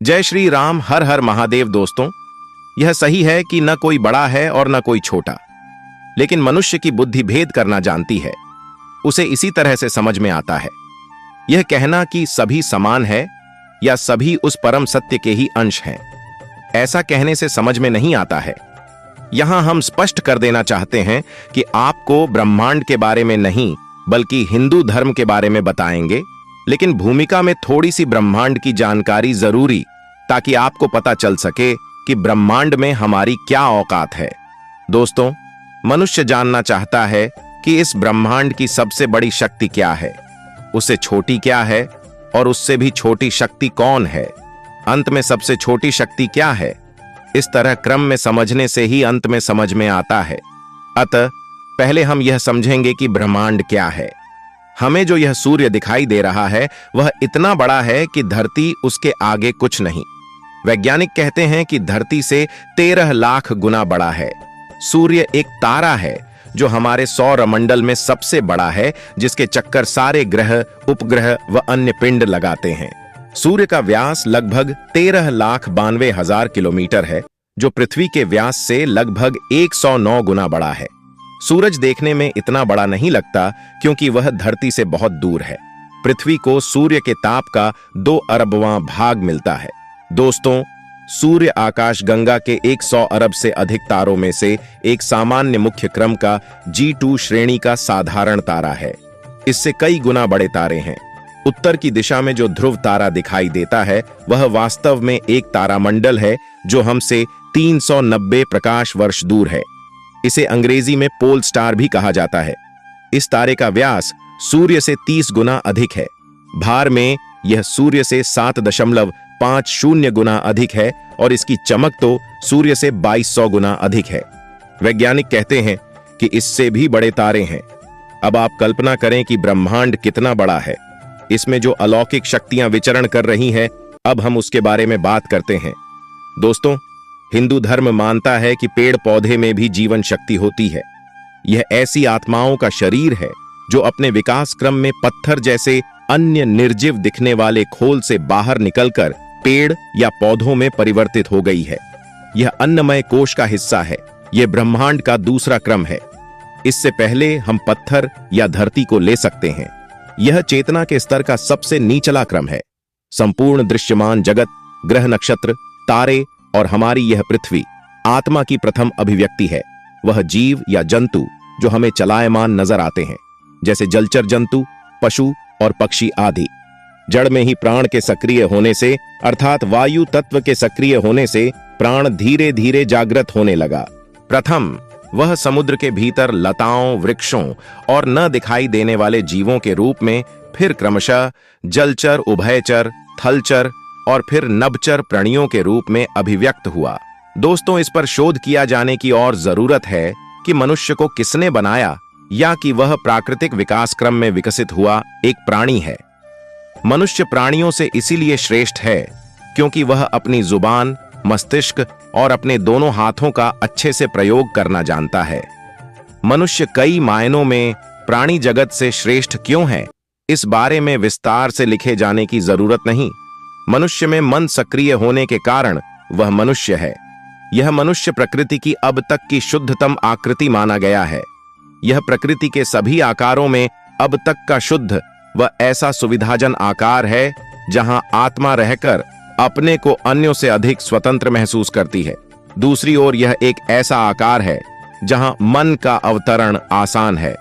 जय श्री राम, हर हर महादेव। दोस्तों, यह सही है कि न कोई बड़ा है और न कोई छोटा, लेकिन मनुष्य की बुद्धि भेद करना जानती है। उसे इसी तरह से समझ में आता है। यह कहना कि सभी समान है या सभी उस परम सत्य के ही अंश हैं, ऐसा कहने से समझ में नहीं आता है। यहां हम स्पष्ट कर देना चाहते हैं कि आपको ब्रह्मांड के बारे में नहीं बल्कि हिंदू धर्म के बारे में बताएंगे, लेकिन भूमिका में थोड़ी सी ब्रह्मांड की जानकारी जरूरी, ताकि आपको पता चल सके कि ब्रह्मांड में हमारी क्या औकात है। दोस्तों, मनुष्य जानना चाहता है कि इस ब्रह्मांड की सबसे बड़ी शक्ति क्या है, उससे छोटी क्या है और उससे भी छोटी शक्ति कौन है, अंत में सबसे छोटी शक्ति क्या है। इस तरह क्रम में समझने से ही अंत में समझ में आता है। अतः पहले हम यह समझेंगे कि ब्रह्मांड क्या है। हमें जो यह सूर्य दिखाई दे रहा है वह इतना बड़ा है कि धरती उसके आगे कुछ नहीं। वैज्ञानिक कहते हैं कि धरती से 13 लाख गुना बड़ा है। सूर्य एक तारा है जो हमारे सौरमंडल में सबसे बड़ा है, जिसके चक्कर सारे ग्रह, उपग्रह व अन्य पिंड लगाते हैं। सूर्य का व्यास लगभग 13,92,000 किलोमीटर है, जो पृथ्वी के व्यास से लगभग 109 गुना बड़ा है। सूरज देखने में इतना बड़ा नहीं लगता क्योंकि वह धरती से बहुत दूर है। पृथ्वी को सूर्य के ताप का 2 अरबवां भाग मिलता है। दोस्तों, सूर्य आकाश गंगा के 100 अरब से अधिक तारों में से एक सामान्य मुख्य क्रम का G2 श्रेणी का साधारण तारा है। इससे कई गुना बड़े तारे हैं। उत्तर की दिशा में जो ध्रुव तारा दिखाई देता है वह वास्तव में एक तारामंडल है जो हमसे 390 प्रकाश वर्ष दूर है। इसे अंग्रेजी में पोल स्टार भी कहा जाता है। इस तारे का व्यास सूर्य से 30 गुना अधिक है। भार में यह सूर्य से 7.50 गुना अधिक है और इसकी चमक तो सूर्य से 2200 गुना अधिक है। वैज्ञानिक कहते हैं कि इससे भी बड़े तारे हैं। अब आप कल्पना करें कि ब्रह्मांड कितना बड़ा है। इसमें जो अलौकिक शक्तियां विचरण कर रही हैं, अब हम उसके बारे में बात करते हैं। दोस्तों, हिंदू धर्म मानता है कि पेड़ पौधे में भी जीवन शक्ति होती है। यह ऐसी आत्माओं का शरीर है जो अपने विकास क्रम में पत्थर जैसे अन्य निर्जीव दिखने वाले खोल से बाहर निकलकर पेड़ या पौधों में परिवर्तित हो गई है। यह अन्नमय कोश का हिस्सा है। यह ब्रह्मांड का दूसरा क्रम है। इससे पहले हम पत्थर या धरती को ले सकते हैं। यह चेतना के स्तर का सबसे निचला क्रम है। संपूर्ण दृश्यमान जगत, ग्रह, नक्षत्र, तारे और हमारी यह पृथ्वी आत्मा की प्रथम अभिव्यक्ति है। वह जीव या जंतु जो हमें चलायमान नजर आते हैं, जैसे जलचर जंतु, पशु और पक्षी आदि। जड़ में ही प्राण के सक्रिय होने से, अर्थात वायु तत्व के सक्रिय होने से प्राण धीरे धीरे जागृत होने लगा। प्रथम वह समुद्र के भीतर लताओं, वृक्षों और न दिखाई देने वाले जीवों के रूप में, फिर क्रमशः जलचर, उभयचर, थलचर और फिर नभचर प्राणियों के रूप में अभिव्यक्त हुआ। दोस्तों, इस पर शोध किया जाने की और जरूरत है कि मनुष्य को किसने बनाया या कि वह प्राकृतिक विकास क्रम में विकसित हुआ एक प्राणी है। मनुष्य प्राणियों से इसीलिए श्रेष्ठ है क्योंकि वह अपनी जुबान, मस्तिष्क और अपने दोनों हाथों का अच्छे से प्रयोग करना जानता है। मनुष्य कई मायनों में प्राणी जगत से श्रेष्ठ क्यों है, इस बारे में विस्तार से लिखे जाने की जरूरत नहीं। मनुष्य में मन सक्रिय होने के कारण वह मनुष्य है। यह मनुष्य प्रकृति की अब तक की शुद्धतम आकृति माना गया है। यह प्रकृति के सभी आकारों में अब तक का शुद्ध व ऐसा सुविधाजन आकार है जहां आत्मा रहकर अपने को अन्यों से अधिक स्वतंत्र महसूस करती है। दूसरी ओर यह एक ऐसा आकार है जहां मन का अवतरण आसान है।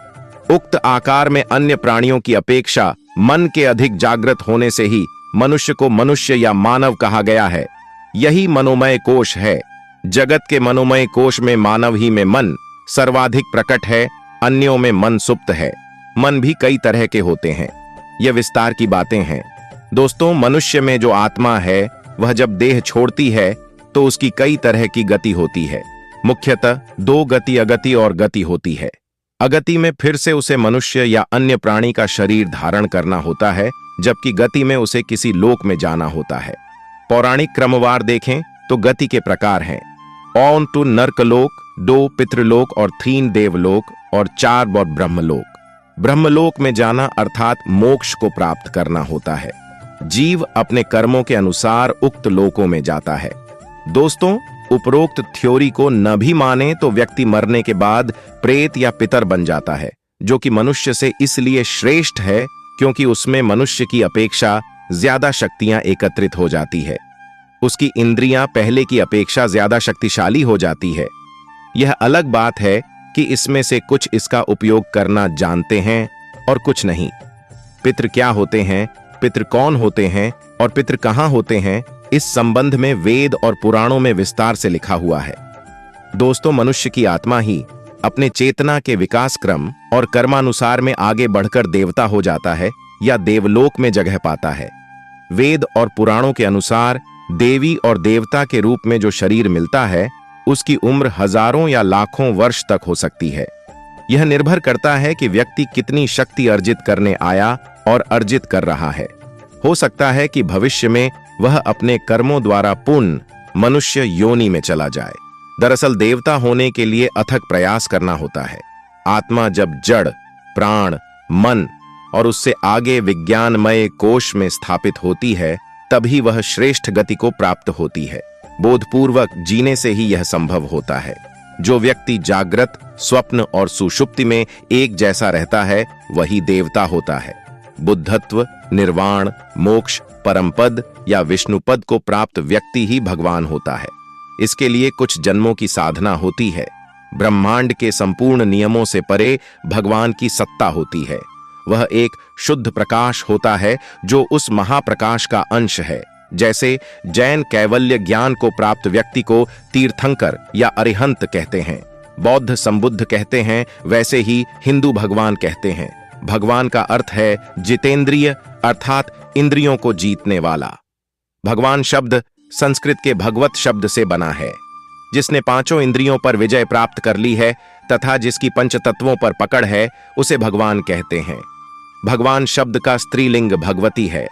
उक्त आकार में अन्य प्राणियों की अपेक्षा मन के अधिक जागृत होने से ही मनुष्य को मनुष्य या मानव कहा गया है। यही मनोमय कोश है। जगत के मनोमय कोश में मानव ही में मन सर्वाधिक प्रकट है, अन्यों में मन सुप्त है। मन भी कई तरह के होते हैं। यह विस्तार की बातें हैं। दोस्तों, मनुष्य में जो आत्मा है वह जब देह छोड़ती है तो उसकी कई तरह की गति होती है। मुख्यतः 2 गति, अगति और गति होती है। अगति में फिर से उसे मनुष्य या अन्य प्राणी का शरीर धारण करना होता है, जबकि गति में उसे किसी लोक में जाना होता है। पौराणिक क्रमवार देखें तो गति के प्रकार हैं: 1 to नर्कलोक, 2 पितृलोक और 3 देवलोक और 4 ब्रह्मलोक। ब्रह्मलोक में जाना अर्थात मोक्ष को प्राप्त करना होता है। जीव अपने कर्मों के अनुसार उक्त लोकों में जाता है। दोस्तों, उपरोक्त थ्योरी को न भी माने तो व्यक्ति मरने के बाद प्रेत या पितर बन जाता है, जो कि मनुष्य से इसलिए श्रेष्ठ है क्योंकि उसमें मनुष्य की अपेक्षा ज्यादा शक्तियां एकत्रित हो जाती है। उसकी इंद्रियां पहले की अपेक्षा ज्यादा शक्तिशाली हो जाती है। यह अलग बात है कि इसमें से कुछ इसका उपयोग करना जानते हैं और कुछ नहीं। पितृ क्या होते हैं, पितृ कौन होते हैं और पितृ कहां होते हैं, इस संबंध में वेद और पुराणों में विस्तार से लिखा हुआ है। दोस्तों, मनुष्य की आत्मा ही अपने चेतना के विकास क्रम और कर्मानुसार में आगे बढ़कर देवता हो जाता है या देवलोक में जगह पाता है। वेद और पुराणों के अनुसार देवी और देवता के रूप में जो शरीर मिलता है उसकी उम्र हजारों या लाखों वर्ष तक हो सकती है। यह निर्भर करता है कि व्यक्ति कितनी शक्ति अर्जित करने आया और अर्जित कर रहा है। हो सकता है कि भविष्य में वह अपने कर्मों द्वारा पुनः मनुष्य योनि में चला जाए। दरअसल देवता होने के लिए अथक प्रयास करना होता है। आत्मा जब जड़, प्राण, मन और उससे आगे विज्ञानमय कोश में स्थापित होती है तभी वह श्रेष्ठ गति को प्राप्त होती है। बोधपूर्वक जीने से ही यह संभव होता है। जो व्यक्ति जागृत, स्वप्न और सुषुप्ति में एक जैसा रहता है वही देवता होता है। बुद्धत्व, निर्वाण, मोक्ष, परमपद या विष्णुपद को प्राप्त व्यक्ति ही भगवान होता है। इसके लिए कुछ जन्मों की साधना होती है। ब्रह्मांड के संपूर्ण नियमों से परे भगवान की सत्ता होती है। वह एक शुद्ध प्रकाश होता है जो उस महाप्रकाश का अंश है। जैसे जैन कैवल्य ज्ञान को प्राप्त व्यक्ति को तीर्थंकर या अरिहंत कहते हैं, बौद्ध संबुद्ध कहते हैं, वैसे ही हिंदू भगवान कहते हैं। भगवान का अर्थ है जितेंद्रिय, अर्थात इंद्रियों को जीतने वाला। भगवान शब्द संस्कृत के भगवत शब्द से बना है। जिसने पांचों इंद्रियों पर विजय प्राप्त कर ली है तथा जिसकी पंच तत्वों पर पकड़ है उसे भगवान कहते हैं। भगवान शब्द का स्त्रीलिंग भगवती है।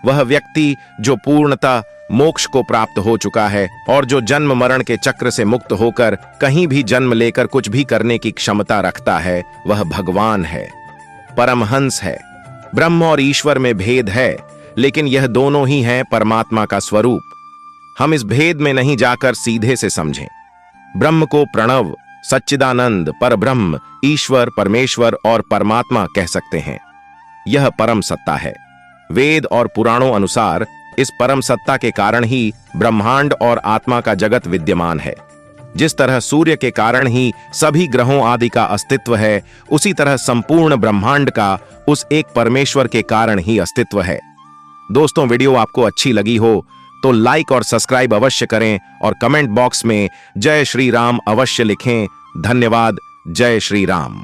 वह व्यक्ति जो पूर्णतः मोक्ष को प्राप्त हो चुका है और जो जन्म मरण के चक्र से मुक्त होकर कहीं भी जन्म लेकर कुछ भी करने की क्षमता रखता है, वह भगवान है, परमहंस है। ब्रह्म और ईश्वर में भेद है, लेकिन यह दोनों ही हैं परमात्मा का स्वरूप। हम इस भेद में नहीं जाकर सीधे से समझें। ब्रह्म को प्रणव, सच्चिदानंद, परब्रह्म, ईश्वर, परमेश्वर और परमात्मा कह सकते हैं। यह परम सत्ता है। वेद और पुराणों अनुसार इस परम सत्ता के कारण ही ब्रह्मांड और आत्मा का जगत विद्यमान है। जिस तरह सूर्य के कारण ही सभी ग्रहों आदि का अस्तित्व है, उसी तरह संपूर्ण ब्रह्मांड का उस एक परमेश्वर के कारण ही अस्तित्व है। दोस्तों, वीडियो आपको अच्छी लगी हो तो लाइक और सब्सक्राइब अवश्य करें और कमेंट बॉक्स में जय श्री राम अवश्य लिखें। धन्यवाद। जय श्री राम।